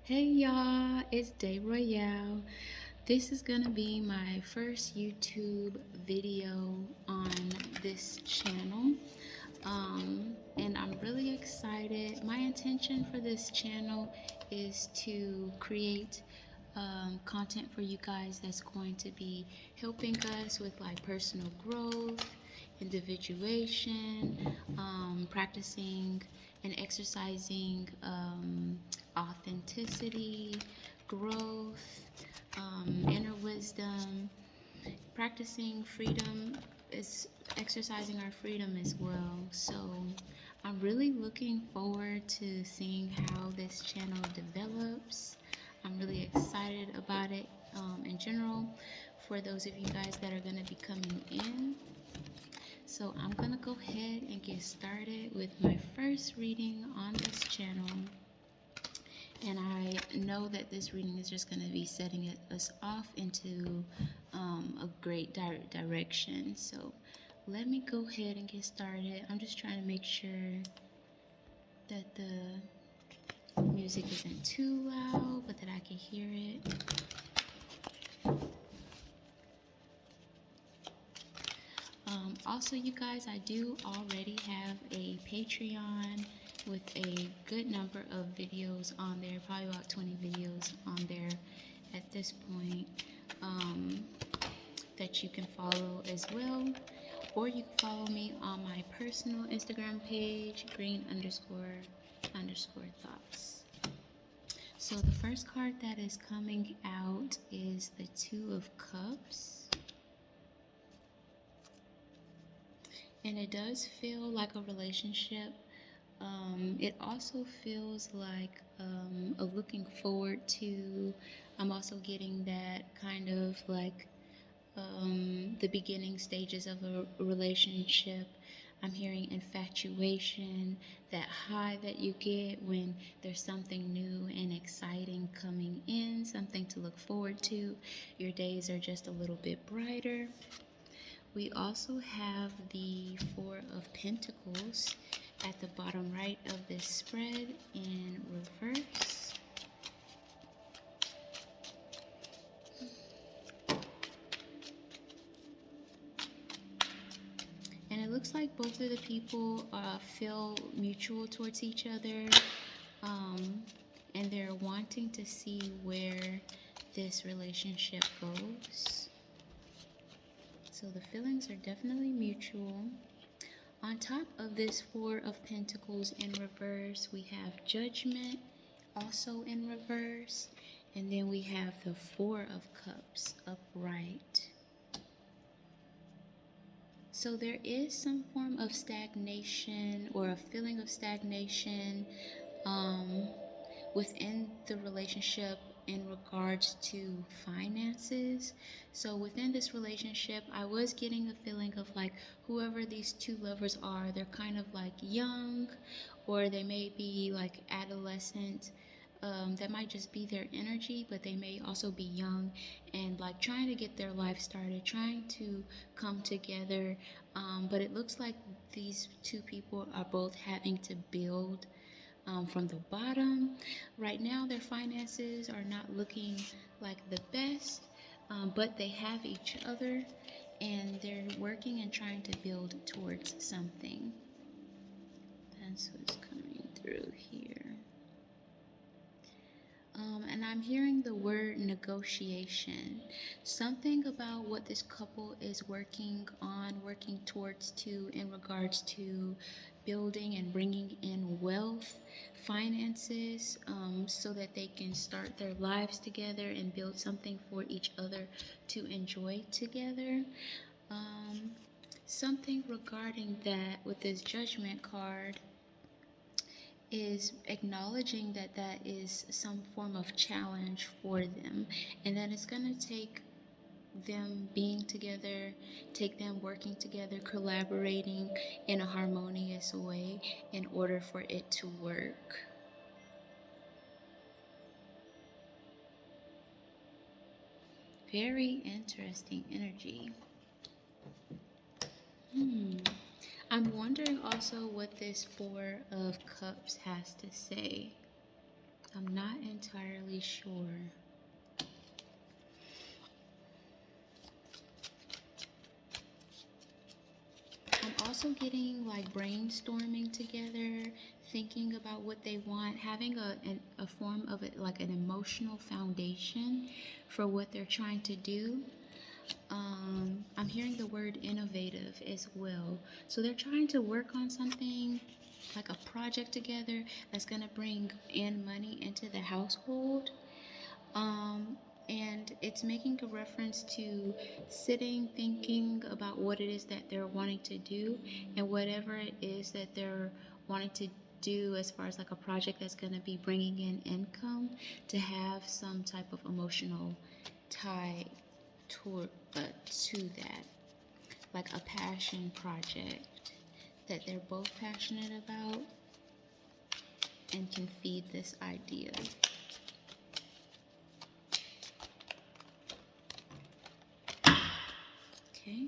Hey y'all, it's Day Royale. This is gonna be my first YouTube video on this channel. And I'm really excited. My intention for this channel is to create content for you guys that's going to be helping us with like personal growth, individuation, practicing and exercising authenticity, growth, inner wisdom, practicing freedom is exercising our freedom as well. So I'm really looking forward to seeing how this channel develops. I'm really excited about it in general for those of you guys that are going to be coming in. So I'm going to go ahead and get started with my first reading on this channel. And I know that this reading is just going to be setting us off into a great direction. So let me go ahead and get started. I'm just trying to make sure that the music isn't too loud, but that I can hear it. Also, you guys, I do already have a Patreon with a good number of videos on there, probably about 20 videos on there at this point, that you can follow as well. Or you can follow me on my personal Instagram page, green__thoughts. So the first card that is coming out is the Two of Cups. And it does feel like a relationship. It also feels like a looking forward to. I'm also getting that kind of like the beginning stages of a relationship. I'm hearing infatuation, that high that you get when there's something new and exciting coming in, something to look forward to. Your days are just a little bit brighter. We also have the Four of Pentacles at the bottom right of this spread in reverse. And it looks like both of the people feel mutual towards each other, and they're wanting to see where this relationship goes. So the feelings are definitely mutual. On top of this Four of Pentacles in reverse, we have Judgment also in reverse. And then we have the Four of Cups upright. So there is some form of stagnation or a feeling of stagnation within the relationship in regards to finances. So within this relationship, I was getting a feeling of like whoever these two lovers are, they're kind of like young, or they may be like adolescent. That might just be their energy, but they may also be young and like trying to get their life started, trying to come together. But it looks like these two people are both having to build from the bottom. Right now, their finances are not looking like the best, but they have each other and they're working and trying to build towards something. That's what's coming through here. And I'm hearing the word negotiation. Something about what this couple is working on, working towards to in regards to building and bringing in wealth, finances, so that they can start their lives together and build something for each other to enjoy together. Something regarding that with this Judgment card is acknowledging that that is some form of challenge for them, and that it's going to take them being together, take them working together, collaborating in a harmonious way in order for it to work. Very interesting energy. I'm wondering also what this Four of Cups has to say. I'm not entirely sure. I'm also getting like brainstorming together, thinking about what they want, having a form of it, like an emotional foundation for what they're trying to do. I'm hearing the word innovative as well. So they're trying to work on something like a project together that's going to bring in money into the household. Um, and it's making a reference to sitting, thinking about what it is that they're wanting to do, and whatever it is that they're wanting to do as far as like a project that's going to be bringing in income, to have some type of emotional tie to that, like a passion project that they're both passionate about and can feed this idea. Okay.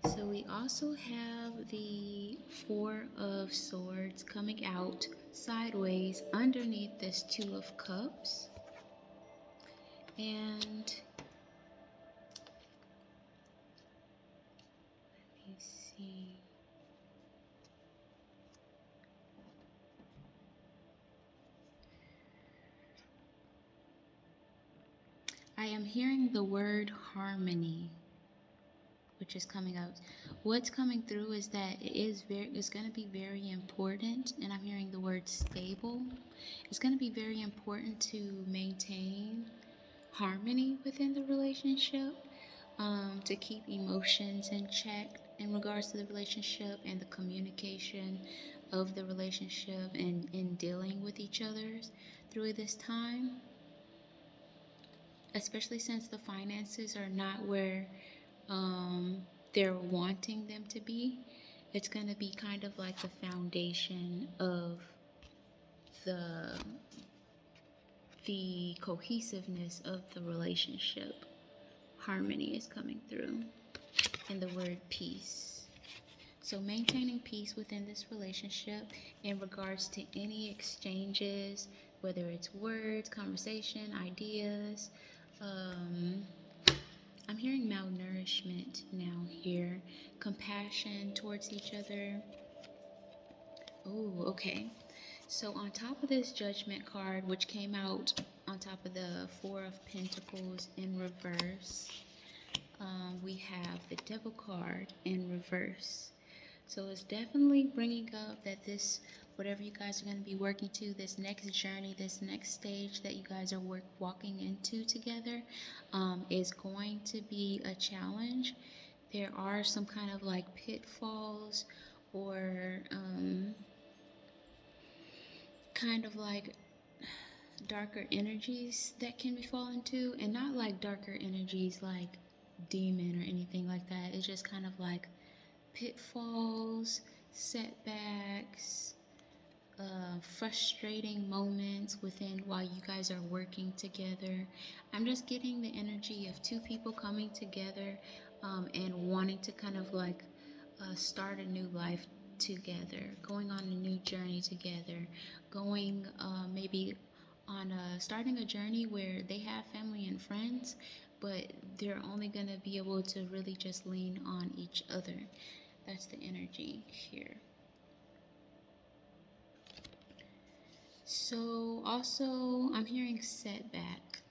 So we also have the Four of Swords coming out sideways underneath this Two of Cups. And let me see. I am hearing the word harmony, which is coming out. What's coming through is that it's going to be very important, and I'm hearing the word stable. It's going to be very important to maintain harmony within the relationship, to keep emotions in check in regards to the relationship and the communication of the relationship and in dealing with each other through this time, especially since the finances are not where they're wanting them to be. It's going to be kind of like the foundation of the the cohesiveness of the relationship. Harmony is coming through, and the word peace. So maintaining peace within this relationship in regards to any exchanges, whether it's words, conversation, ideas. I'm hearing malnourishment now here, compassion towards each other. Oh, okay. So on top of this Judgment card, which came out on top of the Four of Pentacles in reverse, we have the Devil card in reverse. So it's definitely bringing up that this, whatever you guys are going to be working to, this next journey, this next stage that you guys are walking into together, is going to be a challenge. There are some kind of like pitfalls or kind of like darker energies that can be fallen into, and not like darker energies like demon or anything like that. It's just kind of like pitfalls, setbacks, frustrating moments within while you guys are working together. I'm just getting the energy of two people coming together, and wanting to kind of like start a new life together, going on a new journey together, going maybe on starting a journey where they have family and friends, but they're only going to be able to really just lean on each other. That's the energy here. So also I'm hearing setback.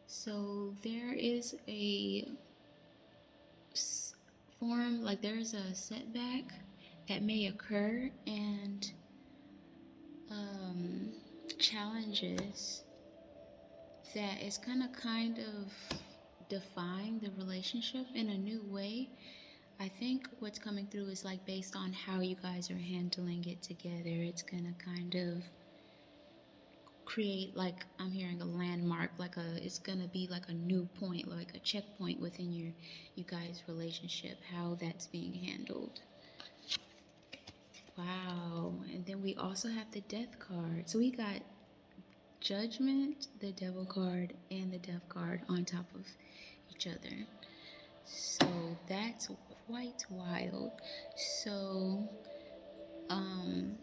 So there is a form, like there's a setback that may occur, and challenges that is gonna kind of define the relationship in a new way. I think what's coming through is like based on how you guys are handling it together. It's gonna kind of create, like I'm hearing a landmark, it's gonna be like a new point, like a checkpoint within you guys' relationship, how that's being handled. Wow. And then we also have the Death card. So we got Judgment, the Devil card, and the Death card on top of each other. So that's quite wild. So I'm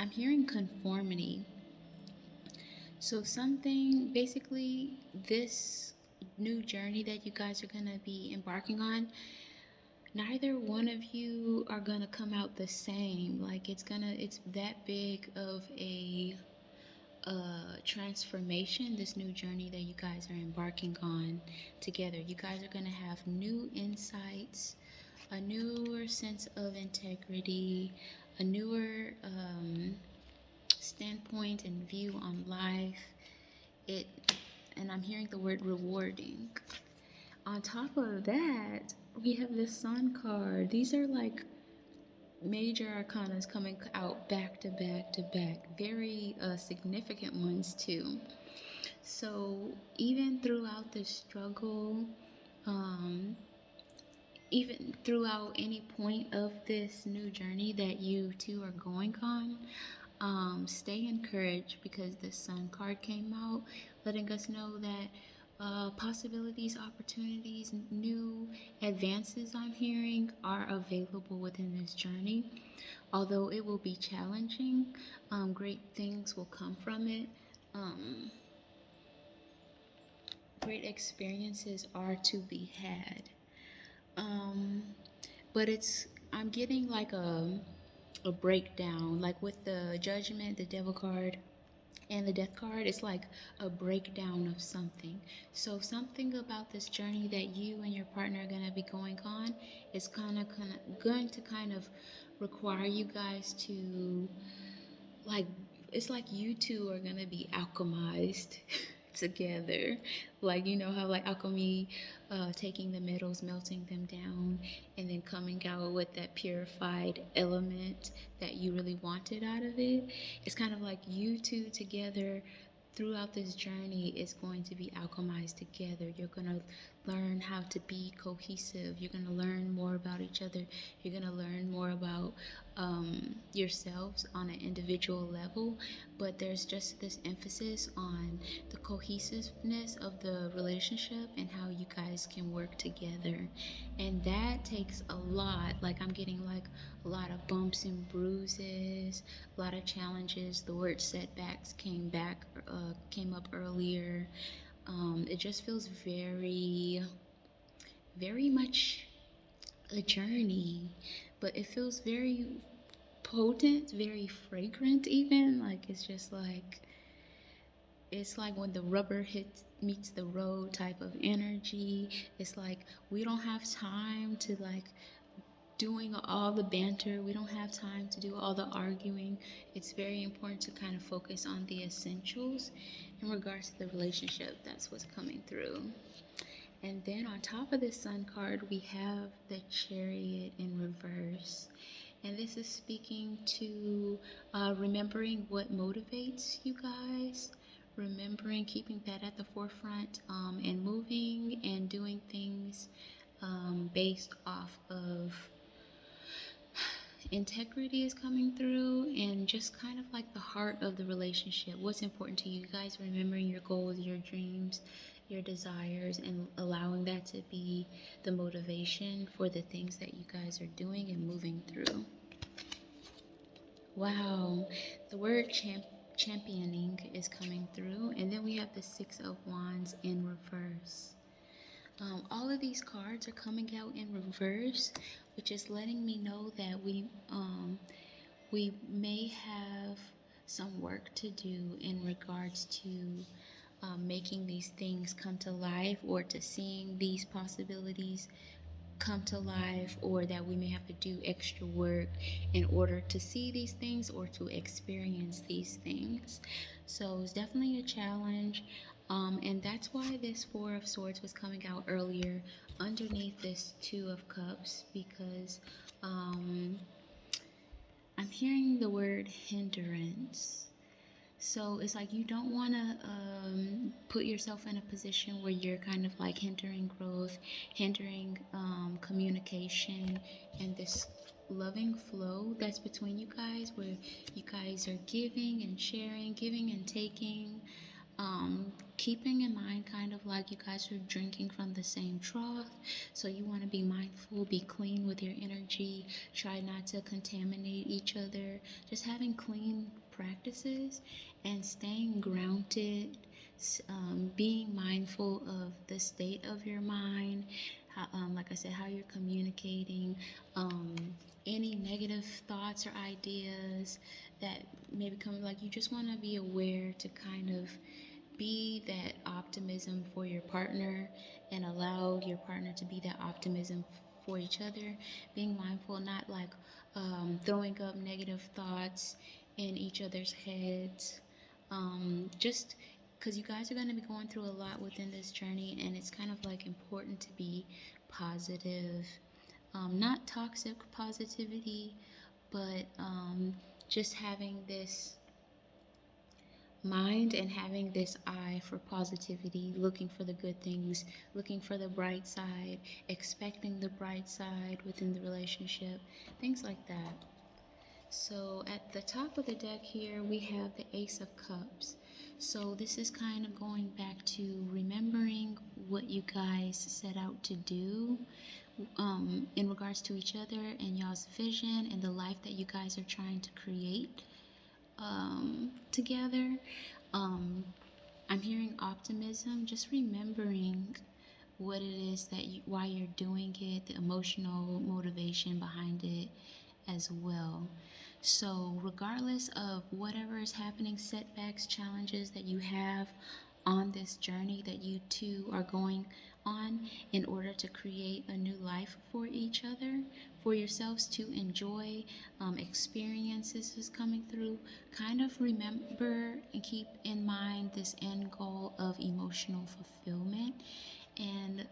hearing conformity So something basically this new journey that you guys are gonna be embarking on, neither one of you are gonna come out the same. Like it's that big of a transformation, this new journey that you guys are embarking on together. You guys are gonna have new insights, a newer sense of integrity, a newer standpoint and view on life. It, and I'm hearing the word rewarding. On top of that, we have the Sun card. These are like major arcanas coming out back to back to back. Very significant ones too. So even throughout the struggle, um, even throughout any point of this new journey that you two are going on, stay encouraged because the Sun card came out, letting us know that possibilities, opportunities, new advances I'm hearing are available within this journey. Although it will be challenging, great things will come from it. Um, Great experiences are to be had. Um, but I'm getting like a breakdown, like with the Judgment, the Devil card, and the Death card. It's like a breakdown of something. So something about this journey that you and your partner are going to be going on is going to kind of require you guys to, like, it's like you two are going to be alchemized together. Like, you know how like alchemy, taking the metals, melting them down, and then coming out with that purified element that you really wanted out of it. It's kind of like you two together throughout this journey is going to be alchemized together. You're going to learn how to be cohesive. You're going to learn more about each other. You're going to learn more about yourselves on an individual level. But there's just this emphasis on the cohesiveness of the relationship and how you guys can work together. And that takes a lot. Like, I'm getting like a lot of bumps and bruises, a lot of challenges. The word setbacks came up earlier. It just feels very, very much a journey, but it feels very potent, very fragrant even. Like it's like when the rubber meets the road type of energy. It's like we don't have time to like doing all the banter. We don't have time to do all the arguing. It's very important to kind of focus on the essentials in regards to the relationship. That's what's coming through. And then on top of the Sun card, we have the Chariot in reverse. And this is speaking to remembering what motivates you guys, remembering keeping that at the forefront, and moving and doing things based off of integrity is coming through, and just kind of like the heart of the relationship. What's important to you guys, remembering your goals, your dreams, your desires, and allowing that to be the motivation for the things that you guys are doing and moving through. Wow, the word championing is coming through, and then we have the Six of Wands in reverse. All of these cards are coming out in reverse, which is letting me know that we may have some work to do in regards to making these things come to life, or to seeing these possibilities come to life, or that we may have to do extra work in order to see these things or to experience these things. So it's definitely a challenge. And that's why this Four of Swords was coming out earlier underneath this Two of Cups, because I'm hearing the word hindrance. So it's like you don't want to put yourself in a position where you're kind of like hindering growth, hindering communication, and this loving flow that's between you guys, where you guys are giving and sharing, giving and taking. Keeping in mind kind of like you guys are drinking from the same trough, so you want to be mindful, be clean with your energy, try not to contaminate each other, just having clean practices and staying grounded, being mindful of the state of your mind, how, like I said, how you're communicating, um, any negative thoughts or ideas that maybe come, like you just want to be aware to kind of be that optimism for your partner and allow your partner to be that optimism for each other. Being mindful, not like throwing up negative thoughts in each other's heads. Just because you guys are going to be going through a lot within this journey, and it's kind of like important to be positive, not toxic positivity, but just having this mind and having this eye for positivity, looking for the good things, looking for the bright side, expecting the bright side within the relationship, things like that. So at the top of the deck here, we have the Ace of Cups. So this is kind of going back to remembering what you guys set out to do in regards to each other and y'all's vision and the life that you guys are trying to create together. I'm hearing optimism, just remembering what it is that why you're doing it, the emotional motivation behind it as well. So, regardless of whatever is happening, setbacks, challenges that you have on this journey that you two are going on in order to create a new life for each other, for yourselves to enjoy experiences is coming through, kind of remember and keep in mind this end goal of emotional fulfillment, and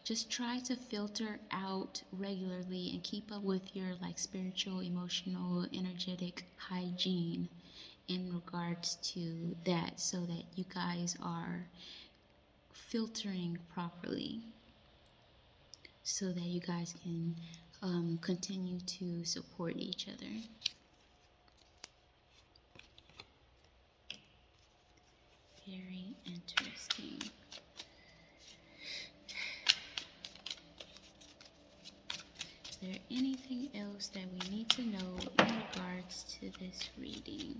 just try to filter out regularly and keep up with your like spiritual, emotional, energetic hygiene in regards to that, so that you guys are filtering properly, so that you guys can continue to support each other. Very interesting. Is there anything else that we need to know in regards to this reading?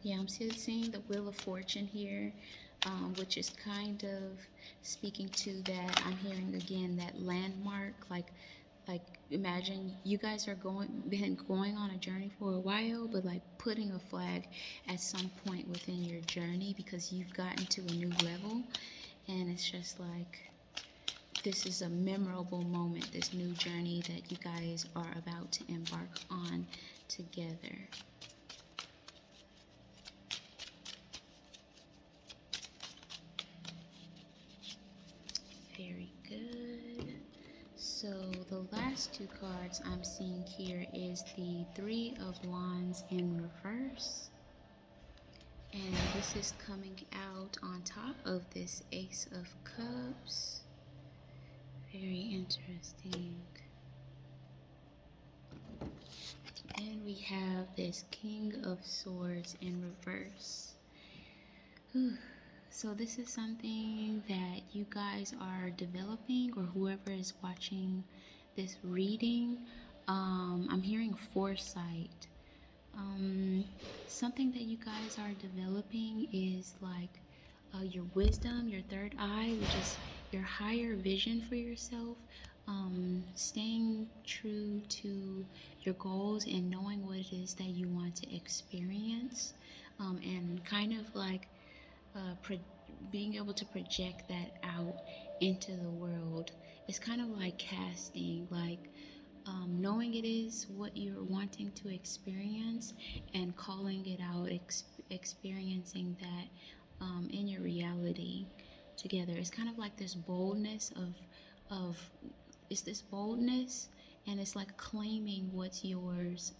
Yeah, I'm still seeing the Wheel of Fortune here, which is kind of speaking to that. I'm hearing again that landmark, like imagine you guys are been going on a journey for a while, but like putting a flag at some point within your journey because you've gotten to a new level, and it's just like this is a memorable moment, this new journey that you guys are about to embark on together. Very good. So the last two cards I'm seeing here is the Three of Wands in reverse. And this is coming out on top of this Ace of Cups. Very interesting. And we have this King of Swords in reverse. Whew. So this is something that you guys are developing, or whoever is watching this reading. I'm hearing foresight. Something that you guys are developing is like your wisdom, your third eye, which is your higher vision for yourself. Staying true to your goals and knowing what it is that you want to experience, and kind of like being able to project that out into the world. It's kind of like casting, like knowing it is what you're wanting to experience and calling it out, experiencing that in your reality together. It's kind of like this boldness of it's this boldness, and it's like claiming what's yours.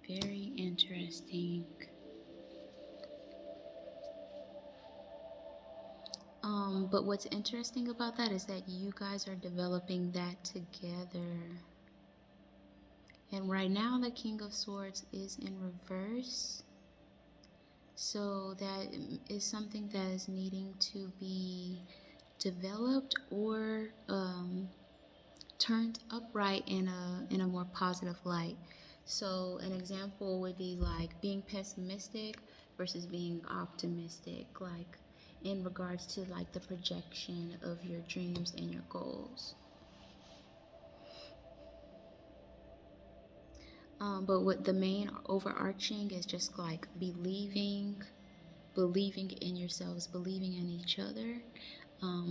Very interesting. interesting. But what's interesting about that is that you guys are developing that together. And right now, the King of Swords is in reverse. So that is something that is needing to be developed or turned upright in a more positive light. So an example would be like being pessimistic versus being optimistic, like in regards to like the projection of your dreams and your goals. But what the main overarching is just like believing in yourselves, believing in each other,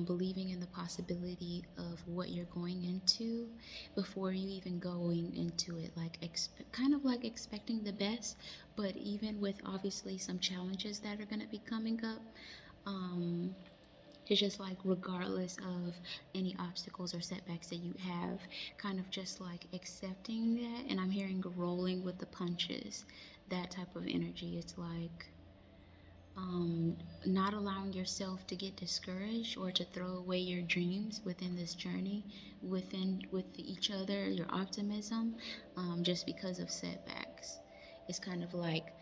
believing in the possibility of what you're going into before you even going into it, like kind of like expecting the best, but even with obviously some challenges that are going to be coming up. It's just like regardless of any obstacles or setbacks that you have, kind of just like accepting that. And I'm hearing rolling with the punches, that type of energy. It's like not allowing yourself to get discouraged or to throw away your dreams within this journey, with each other, your optimism, just because of setbacks. It's kind of like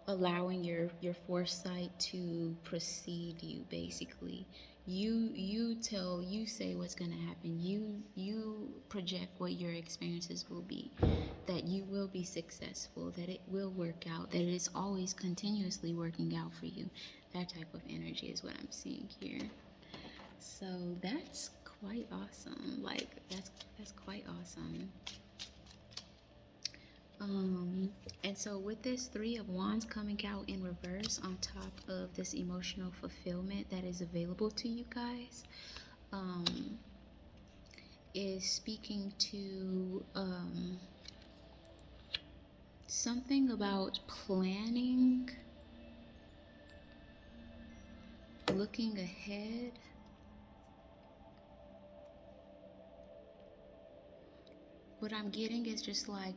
allowing your foresight to precede you, basically. You say what's going to happen. You project what your experiences will be, that you will be successful, that it will work out, that it is always continuously working out for you. That type of energy is what I'm seeing here. So that's quite awesome. Like that's quite awesome. And so with this Three of Wands coming out in reverse on top of this emotional fulfillment that is available to you guys, is speaking to something about planning, looking ahead. What I'm getting is just like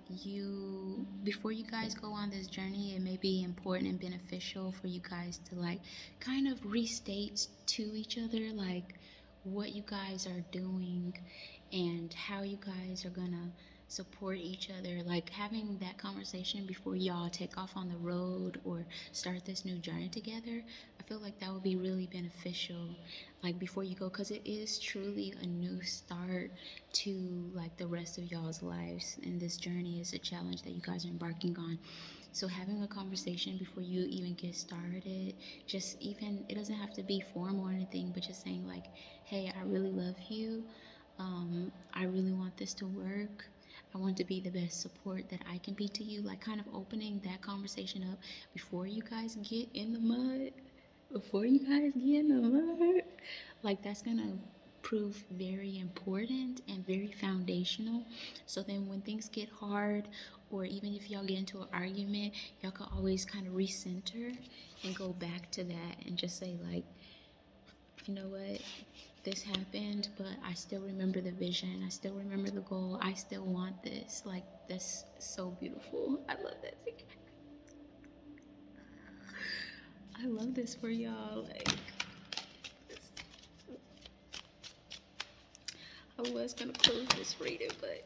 before you guys go on this journey, it may be important and beneficial for you guys to like kind of restate to each other like what you guys are doing and how you guys are gonna support each other, like having that conversation before y'all take off on the road or start this new journey together. I feel like that would be really beneficial, like before you go, because it is truly a new start to like the rest of y'all's lives, and this journey is a challenge that you guys are embarking on. So having a conversation before you even get started, just even, it doesn't have to be formal or anything, but just saying like, hey, I really love you. I really want this to work. I want to be the best support that I can be to you. Like kind of opening that conversation up before you guys get in the mud. Before you guys get in the mud. Like that's gonna prove very important and very foundational. So then when things get hard, or even if y'all get into an argument, y'all can always kind of recenter and go back to that and just say like, you know what, this happened, but I still remember the vision. I still remember the goal. I still want this. Like, that's so beautiful. I love that thing. I love this for y'all. Like, I was gonna close this reading, but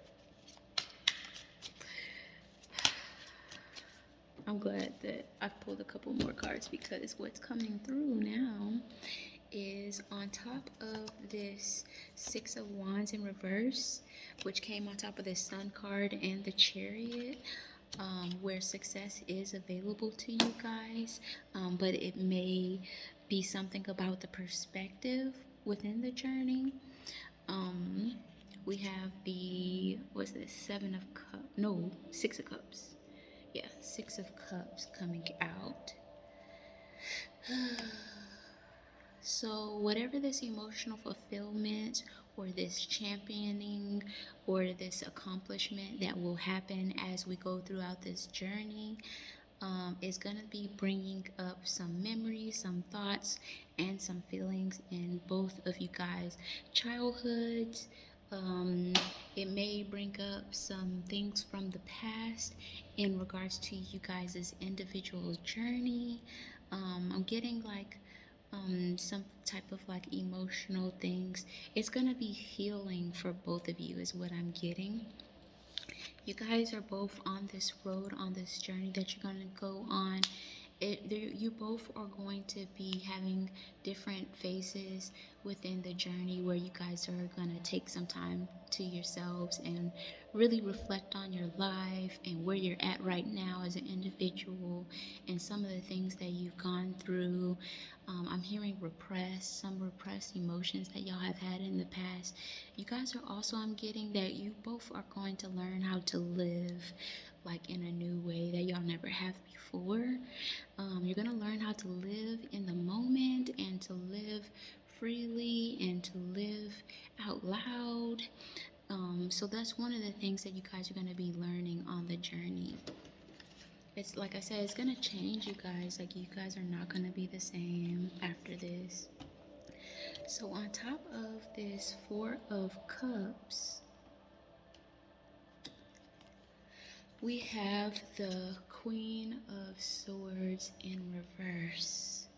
I'm glad that I pulled a couple more cards, because what's coming through now is on top of this Six of Wands in reverse, which came on top of the Sun card and the Chariot, where success is available to you guys, but it may be something about the perspective within the journey. We have the, what's this, Six of Cups. Yeah, Six of Cups coming out. So whatever this emotional fulfillment or this championing or this accomplishment that will happen as we go throughout this journey, is going to be bringing up some memories, some thoughts, and some feelings in both of you guys' childhoods, Um, it may bring up some things from the past in regards to you guys' individual journey. I'm getting like some type of like emotional things. It's gonna be healing for both of you, is what I'm getting. You guys are both on this road, on this journey that you're gonna go on. You both are going to be having different phases within the journey where you guys are going to take some time to yourselves and really reflect on your life and where you're at right now as an individual and some of the things that you've gone through. I'm hearing some repressed emotions that y'all have had in the past. You guys are also, I'm getting that you both are going to learn how to live like in a new way that y'all never have before. You're going to learn how to live in the moment and to live freely and to live out loud. So that's one of the things that you guys are going to be learning on the journey. It's like I said, it's going to change you guys. Like, you guys are not going to be the same after this. So on top of this Four of Cups, we have the Queen of Swords in reverse.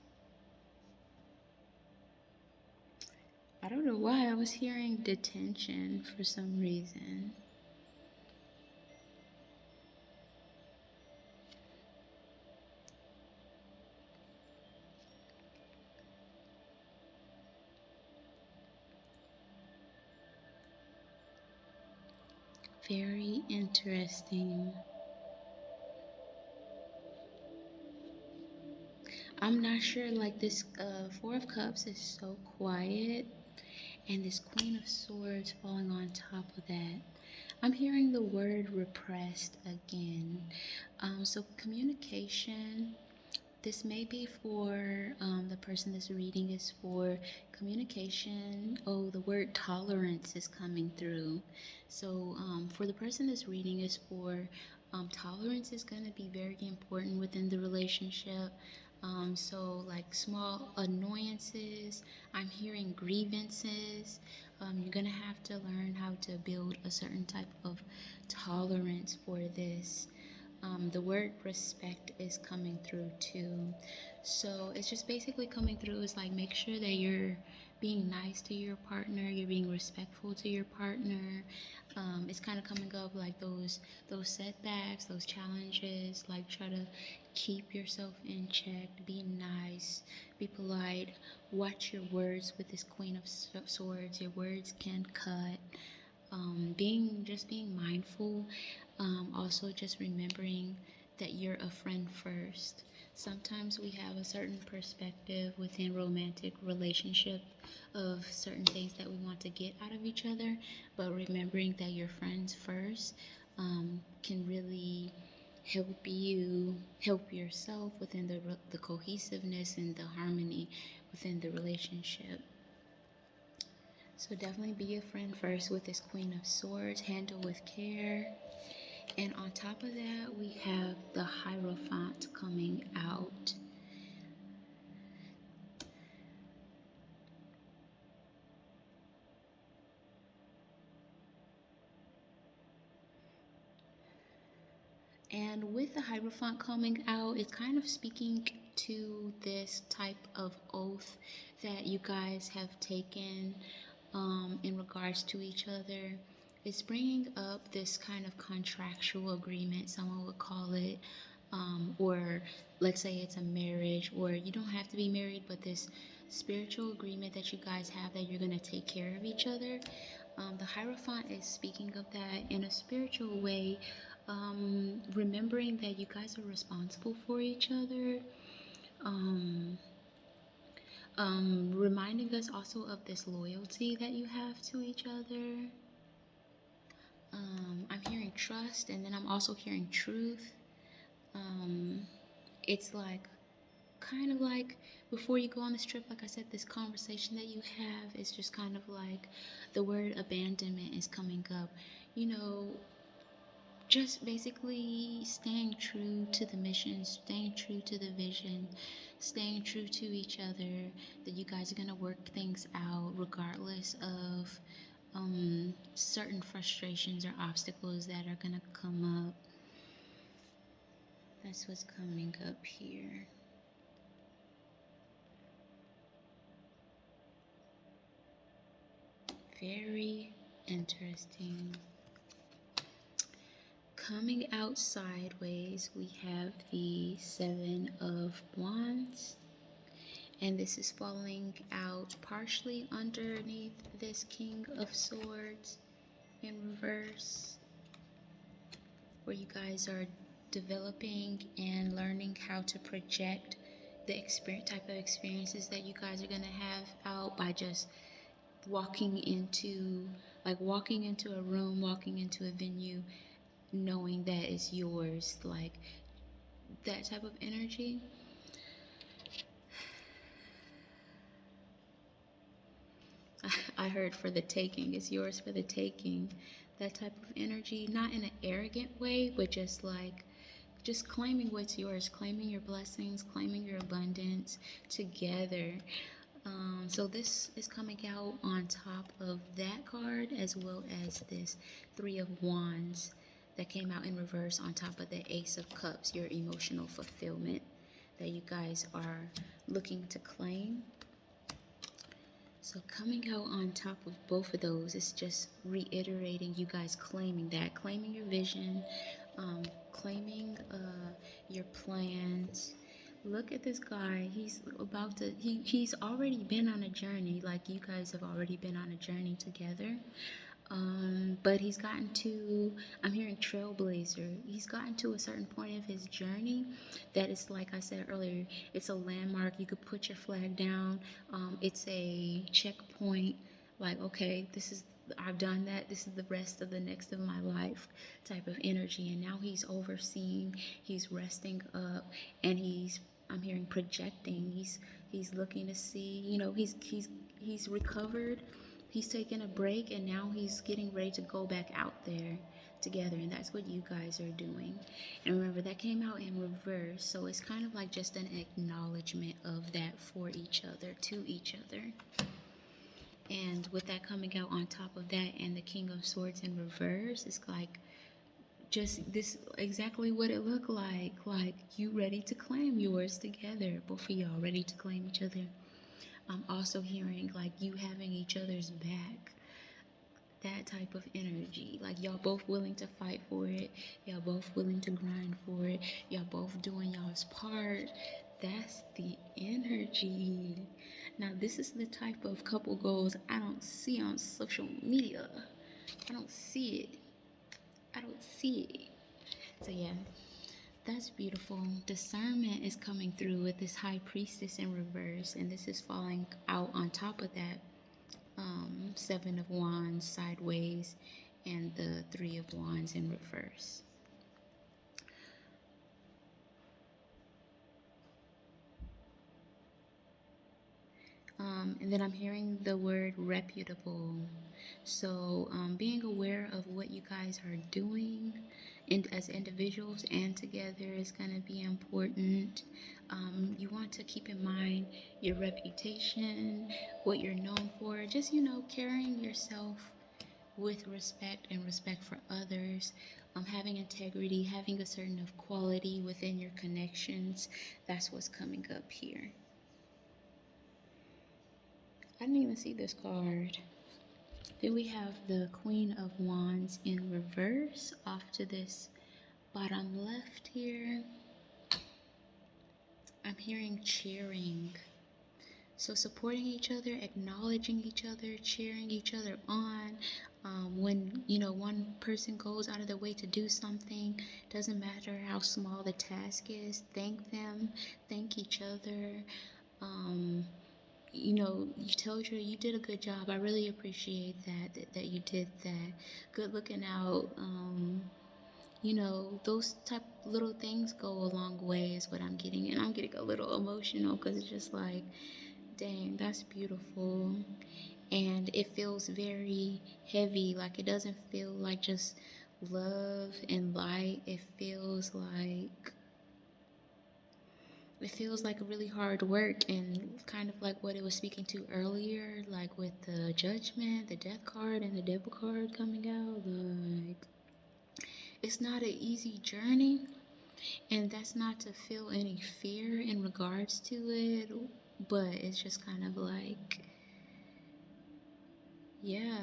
I don't know why I was hearing detention for some reason. Very interesting. I'm not sure, like this Four of Cups is so quiet, and this Queen of Swords falling on top of that. I'm hearing the word repressed again. So communication, this may be for the person this reading is for communication. Oh, the word tolerance is coming through. So for the person this reading is for tolerance is going to be very important within the relationship. So like small annoyances, I'm hearing grievances. You're going to have to learn how to build a certain type of tolerance for this. The word respect is coming through too. So it's just basically coming through is like make sure that you're being nice to your partner, you're being respectful to your partner. It's kind of coming up like those setbacks, those challenges. Like try to keep yourself in check, be nice, be polite. Watch your words with this Queen of Swords. Your words can cut. Being mindful, also just remembering that you're a friend first. Sometimes we have a certain perspective within romantic relationship of certain things that we want to get out of each other, but remembering that you're friends first can really help yourself within the cohesiveness and the harmony within the relationship. So definitely be a friend first with this Queen of Swords. Handle with care. And on top of that, we have the Hierophant coming out. And with the Hierophant coming out, it's kind of speaking to this type of oath that you guys have taken in regards to each other. It's bringing up this kind of contractual agreement, someone would call it, or let's say it's a marriage, or you don't have to be married, but this spiritual agreement that you guys have that you're going to take care of each other. The Hierophant is speaking of that in a spiritual way, remembering that you guys are responsible for each other. Um, Reminding us also of this loyalty that you have to each other. I'm hearing trust, and then I'm also hearing truth. It's like kind of like before you go on this trip, like I said, this conversation that you have is just kind of like the word abandonment is coming up. You know, just basically staying true to the mission, staying true to the vision, staying true to each other, that you guys are going to work things out regardless of certain frustrations or obstacles that are gonna come up. That's what's coming up here. Very interesting. Coming out sideways, we have the Seven of Wands. And this is falling out partially underneath this King of Swords in reverse, where you guys are developing and learning how to project the type of experiences that you guys are going to have out by just walking into a room, walking into a venue, knowing that it's yours, like that type of energy. I heard for the taking, it's yours for the taking. That type of energy, not in an arrogant way, but just claiming what's yours, claiming your blessings, claiming your abundance together. So this is coming out on top of that card, as well as this Three of Wands that came out in reverse on top of the Ace of Cups, your emotional fulfillment that you guys are looking to claim. So coming out on top of both of those is just reiterating you guys claiming that, claiming your vision, claiming your plans. Look at this guy. He's already been on a journey, like you guys have already been on a journey together. But he's gotten to, I'm hearing trailblazer. He's gotten to a certain point of his journey that is, like I said earlier, it's a landmark. You could put your flag down. It's a checkpoint. Like, okay, I've done that. This is the rest of the next of my life type of energy. And now he's overseeing. He's resting up, and I'm hearing projecting. He's looking to see. He's recovered. He's taking a break, and now he's getting ready to go back out there together, and that's what you guys are doing. And remember, that came out in reverse, so it's kind of like just an acknowledgement of that for each other, to each other. And with that coming out on top of that and the King of Swords in reverse, it's like just this exactly what it looked like you ready to claim yours together, both of y'all ready to claim each other. I'm also hearing like you having each other's back, that type of energy, like y'all both willing to fight for it, y'all both willing to grind for it, y'all both doing y'all's part. That's the energy. Now this is the type of couple goals I don't see on social media. I don't see it. So yeah, that's beautiful. Discernment is coming through with this High Priestess in reverse, and this is falling out on top of that Seven of Wands sideways and the Three of Wands in reverse. And then I'm hearing the word reputable. So being aware of what you guys are doing as individuals and together is going to be important. You want to keep in mind your reputation, what you're known for, just, carrying yourself with respect and respect for others, having integrity, having a certain of quality within your connections. That's what's coming up here. I didn't even see this card. Then we have the Queen of Wands in reverse off to this bottom left here. I'm hearing cheering. So supporting each other, acknowledging each other, cheering each other on. When, one person goes out of their way to do something, doesn't matter how small the task is, thank them, thank each other. You tell each other, you did a good job. I really appreciate that you did that. Good looking out. Those type little things go a long way is what I'm getting. And I'm getting a little emotional because it's just like, dang, that's beautiful. And it feels very heavy. Like, it doesn't feel like just love and light. It feels it feels like a really hard work, and kind of like what it was speaking to earlier, like with the judgment, the death card, and the devil card coming out. Like, it's not an easy journey, and that's not to feel any fear in regards to it, but it's just kind of like, yeah,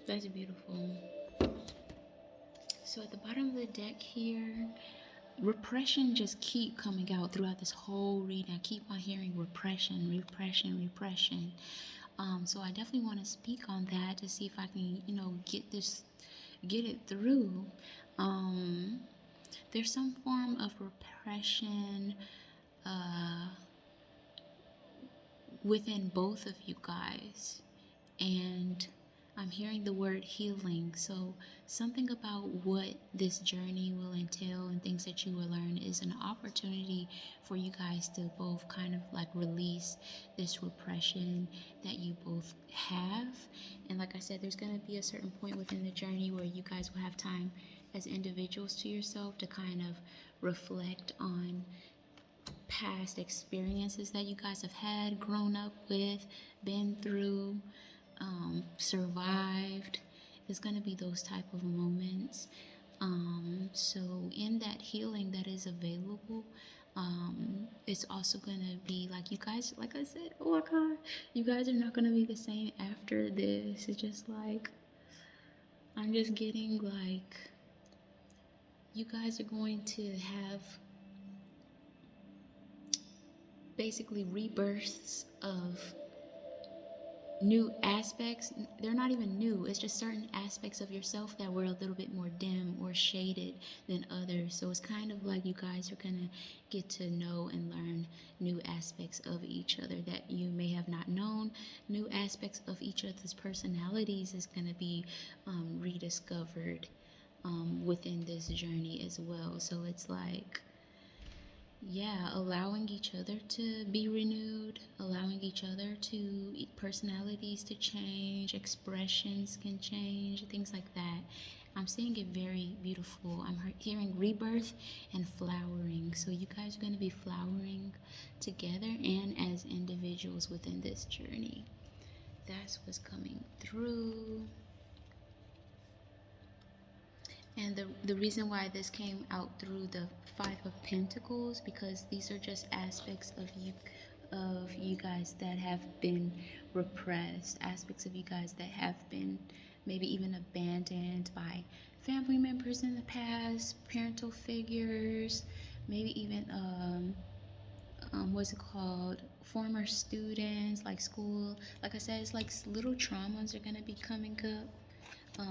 that's beautiful. So at the bottom of the deck here, repression just keep coming out throughout this whole reading. I keep on hearing repression, repression, repression. So I definitely want to speak on that to see if I can, get it through. There's some form of repression uh, within both of you guys, and I'm hearing the word healing. So something about what this journey will entail and things that you will learn is an opportunity for you guys to both kind of like release this repression that you both have. And like I said, there's going to be a certain point within the journey where you guys will have time as individuals to yourself to kind of reflect on past experiences that you guys have had, grown up with, been through, survived. It's going to be those type of moments. So in that healing that is available, it's also going to be like you guys, like I said, oh my God, you guys are not going to be the same after this. It's just like, I'm just getting like, you guys are going to have basically rebirths of new aspects. They're not even new, it's just certain aspects of yourself that were a little bit more dim or shaded than others. So it's kind of like you guys are gonna get to know and learn new aspects of each other that you may have not known. New aspects of each other's personalities is gonna be rediscovered within this journey as well. So it's like, yeah, allowing each other to be renewed, allowing each other to personalities to change, expressions can change, things like that. I'm seeing it very beautiful. I'm hearing rebirth and flowering. So you guys are going to be flowering together and as individuals within this journey. That's what's coming through. And the reason why this came out through the Five of Pentacles, because these are just aspects of you guys that have been repressed, aspects of you guys that have been maybe even abandoned by family members in the past, parental figures, maybe even what's it called, former students, like school. Like I said, it's like little traumas are gonna be coming up.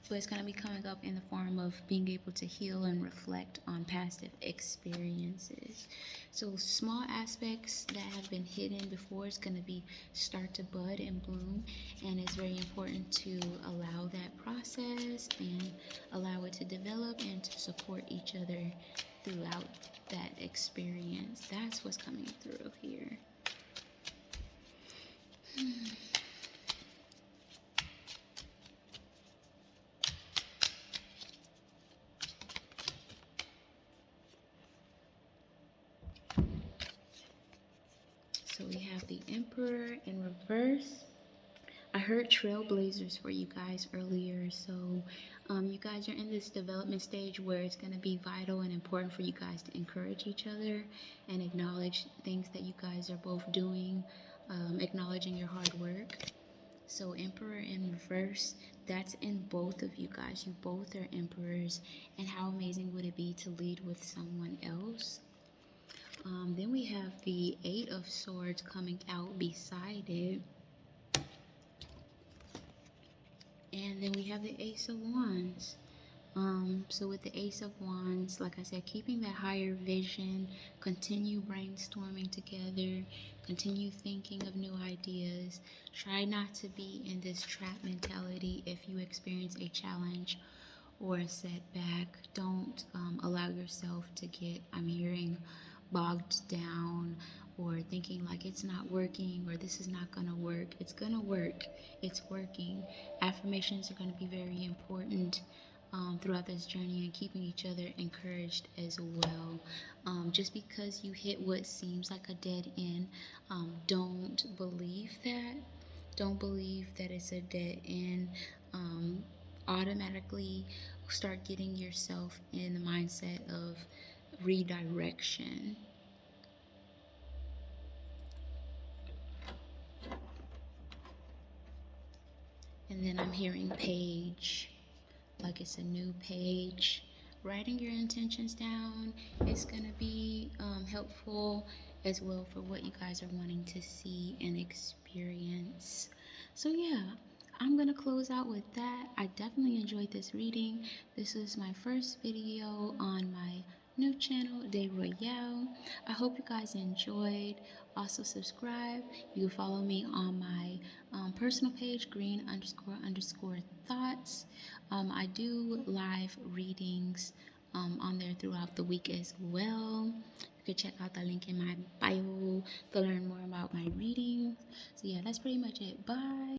But it's going to be coming up in the form of being able to heal and reflect on past experiences. So small aspects that have been hidden before is going to be start to bud and bloom, and it's very important to allow that process and allow it to develop and to support each other throughout that experience. That's what's coming through here. So we have the Emperor in reverse. I heard trailblazers for you guys earlier. So you guys are in this development stage where it's going to be vital and important for you guys to encourage each other and acknowledge things that you guys are both doing, acknowledging your hard work. So Emperor in reverse, that's in both of you guys. You both are emperors. And how amazing would it be to lead with someone else? Then we have the Eight of Swords coming out beside it. And then we have the Ace of Wands. So with the Ace of Wands, like I said, keeping that higher vision, continue brainstorming together, continue thinking of new ideas. Try not to be in this trap mentality if you experience a challenge or a setback. Don't allow yourself to get, I'm hearing, bogged down or thinking like it's not working or this is not gonna work. It's gonna work. It's working. Affirmations are gonna be very important. throughout this journey and keeping each other encouraged as well. Just because you hit what seems like a dead end, don't believe that. Don't believe that it's a dead end. Automatically start getting yourself in the mindset of redirection. And then I'm hearing page, like it's a new page. Writing your intentions down is going to be helpful as well for what you guys are wanting to see and experience. So yeah, I'm going to close out with that. I definitely enjoyed this reading. This is my first video on my new channel, Day Royale. I hope you guys enjoyed. Also subscribe. You can follow me on my personal page, green__thoughts. I do live readings on there throughout the week as well. You can check out the link in my bio to learn more about my readings. So yeah, that's pretty much it. Bye.